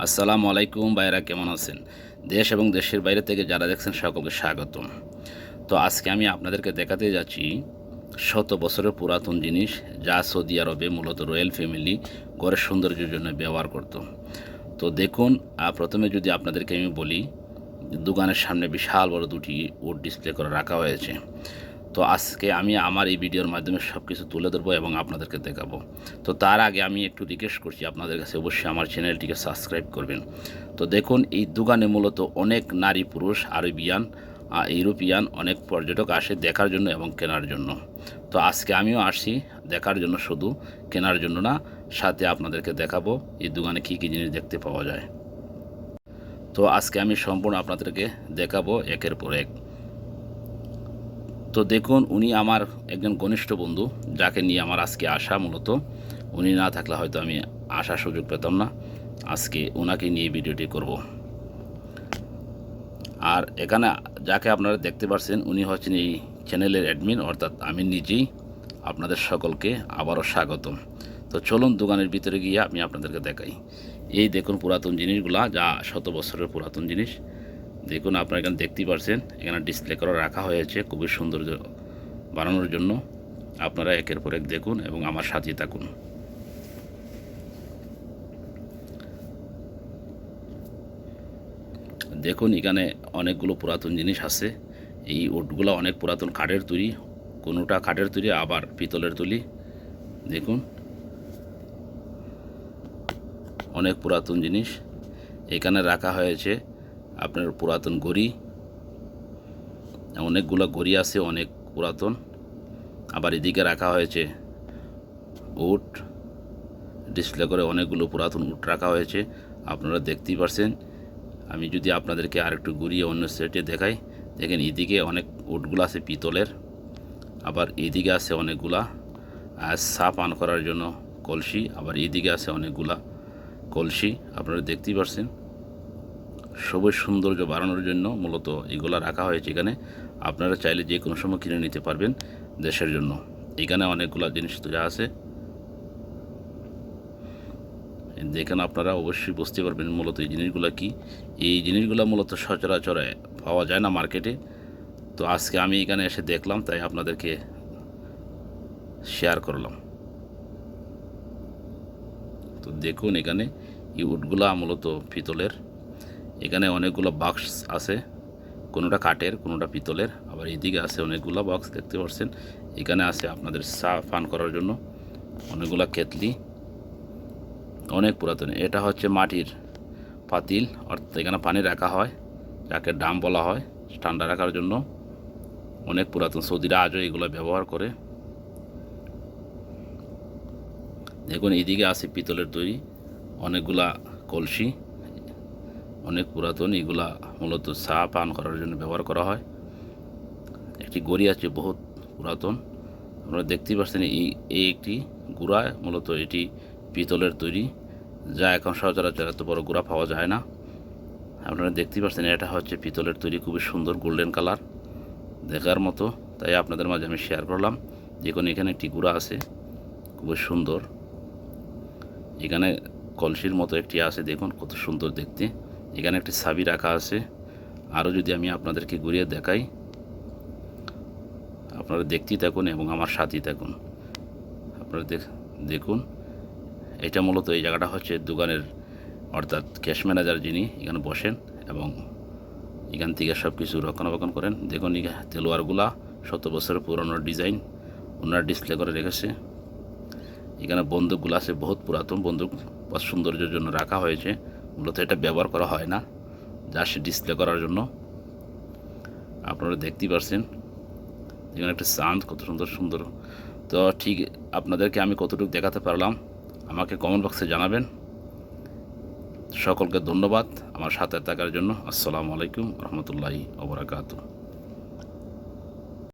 আসসালামু আলাইকুম ভাইরা, কেমন আছেন? দেশ এবং দেশের বাইরে থেকে যারা দেখছেন সকলকে স্বাগতম। তো আজকে আমি আপনাদেরকে দেখাতে যাচ্ছি শত বছরের পুরাতন জিনিস, যা সৌদি আরবে মূলত রয়্যাল ফ্যামিলি ঘরের সৌন্দর্যের জন্য ব্যবহার করত। তো দেখুন, প্রথমে যদি আপনাদেরকে আমি বলি, দোকানের সামনে বিশাল বড় দুটি উড ডিসপ্লে করে রাখা হয়েছে। তো আজকে আমি আমার এই ভিডিওর মাধ্যমে সব কিছু তুলে ধরবো এবং আপনাদেরকে দেখাবো। তো তার আগে আমি একটু রিকোয়েস্ট করছি আপনাদের কাছে, অবশ্যই আমার চ্যানেলটিকে সাবস্ক্রাইব করবেন। তো দেখুন, এই দোকানে মূলত অনেক নারী পুরুষ, আরবিয়ান, ইউরোপিয়ান অনেক পর্যটক আসে দেখার জন্য এবং কেনার জন্য। তো আজকে আমিও আসছি দেখার জন্য, শুধু কেনার জন্য না, সাথে আপনাদেরকে দেখাবো এই দোকানে কী কী জিনিস দেখতে পাওয়া যায়। তো আজকে আমি সম্পূর্ণ আপনাদেরকে দেখাবো একের পর এক। তো দেখুন, উনি আমার একজন ঘনিষ্ঠ বন্ধু, যাকে নিয়ে আমার আজকে আসা। মূলত উনি না থাকলে হয়তো আমি আসার সুযোগ পেতাম না। আজকে ওনাকে নিয়ে ভিডিওটি করব। আর এখানে যাকে আপনারা দেখতে পাচ্ছেন, উনি হচ্ছেন এই চ্যানেলের অ্যাডমিন, অর্থাৎ আমি নিজেই। আপনাদের সকলকে আবারও স্বাগতম। তো চলুন দোকানের ভিতরে গিয়ে আমি আপনাদেরকে দেখাই। এই দেখুন পুরাতন জিনিসগুলা, যা শত বছরের পুরাতন জিনিস। দেখুন, আপনারা এখানে দেখতেই পাচ্ছেন, এখানে ডিসপ্লে করে রাখা হয়েছে খুবই সৌন্দর্য বানানোর জন্য। আপনারা একের পর এক দেখুন এবং আমার সাথে থাকুন। দেখুন, এখানে অনেকগুলো পুরাতন জিনিস আছে। এই উটগুলো অনেক পুরাতন, কাঠের তৈরি, কোনোটা কাঠের তৈরি আবার পিতলের তৈরি। দেখুন, অনেক পুরাতন জিনিস এখানে রাখা হয়েছে। আপনার পুরাতন ঘড়ি, অনেকগুলো ঘড়ি আছে, অনেক পুরাতন। আবার এদিকে রাখা হয়েছে উট, ডিসপ্লে করে অনেকগুলো পুরাতন উট রাখা হয়েছে। আপনারা দেখতেই পারছেন। আমি যদি আপনাদেরকে আরেকটু ঘুরিয়ে অন্য সেটে দেখাই, দেখেন এদিকে অনেক উটগুলো আছে পিতলের, আবার এদিকে আছে অনেকগুলা চা পান করার জন্য কলসি, আবার এদিকে আছে অনেকগুলা কলসি। আপনারা দেখতেই পারছেন। সবুজ সৌন্দর্য বাড়ানোর জন্য মূলত এগুলো রাখা হয়েছে এখানে। আপনারা চাইলে যে কোনো সময় কিনে নিতে পারবেন দেশের জন্য। এখানে অনেকগুলো জিনিস তো যা আছে, দেখেন আপনারা অবশ্যই বুঝতে পারবেন মূলত এই জিনিসগুলো কি। এই জিনিসগুলো মূলত সচরাচর পাওয়া যায় না মার্কেটে। তো আজকে আমি এখানে এসে দেখলাম, তাই আপনাদেরকে শেয়ার করলাম। তো দেখুন, এখানে এই উটগুলা মূলত পিতলের। এখানে অনেকগুলো বক্স আছে, কোনোটা কাঠের কোনোটা পিতলের। আবার এদিকে আছে অনেকগুলো বক্স, দেখতে পাচ্ছেন। এখানে আছে আপনাদের চা পান করার জন্য অনেকগুলো কেতলি, অনেক পুরাতন। এটা হচ্ছে মাটির পাতিল, অর্থাৎ এখানে পানি রাখা হয়, যাকে ড্রাম বলা হয়, ঠান্ডা রাখার জন্য। অনেক পুরাতন, সৌদিরা আজও এগুলো ব্যবহার করে। দেখুন, এইদিকে আছে পিতলের তৈরি অনেকগুলা কলসি, অনেক পুরাতন। এগুলা মূলত চা পান করার জন্য ব্যবহার করা হয়। একটি গড়ি আছে বহুত পুরাতন, আপনারা দেখতেই পাচ্ছেন। এই একটি গুড়া, মূলত এটি পিতলের তৈরি, যা এখন সচরাচর এত বড় গুড়া পাওয়া যায় না। আপনারা দেখতেই পাচ্ছেন, এটা হচ্ছে পিতলের তৈরি, খুবই সুন্দর গোল্ডেন কালার, দেখার মতো। তাই আপনাদের মাঝে আমি শেয়ার করলাম। দেখুন, এখানে একটি গুড়া আছে, খুবই সুন্দর। এখানে কলসির মতো একটি আছে, দেখুন কত সুন্দর দেখতে। এখানে একটি চাবি রাখা আছে। আরও যদি আমি আপনাদেরকে ঘুরিয়ে দেখাই, আপনারা দেখতেই থাকুন এবং আমার সাথেই থাকুন। আপনারা দেখুন, এটা মূলত এই জায়গাটা হচ্ছে দোকানের, অর্থাৎ ক্যাশ ম্যানেজার, যিনি এখানে বসেন এবং এখান থেকে সব কিছু রক্ষণাবেক্ষণ করেন। দেখুন, তেলোয়ারগুলা শত বছরের পুরনো ডিজাইন ওনার ডিসপ্লে করে রেখেছে। এখানে বন্দুকগুলো আছে, বহুত পুরাতন বন্দুক, বা সৌন্দর্যের জন্য রাখা হয়েছে। মূলত এটা ব্যবহার করা হয় না, জাস্ট ডিসপ্লে করার জন্য। আপনারা দেখতেই পারছেন। এখানে একটা চাঁদ, কত সুন্দর সুন্দর। তো ঠিক আপনাদেরকে আমি কতটুকু দেখাতে পারলাম আমাকে কমেন্ট বক্সে জানাবেন। সকলকে ধন্যবাদ আমার সাথে থাকার জন্য। আসসালামু আলাইকুম রহমতুল্লাহি ওয়া বারাকাতুহু।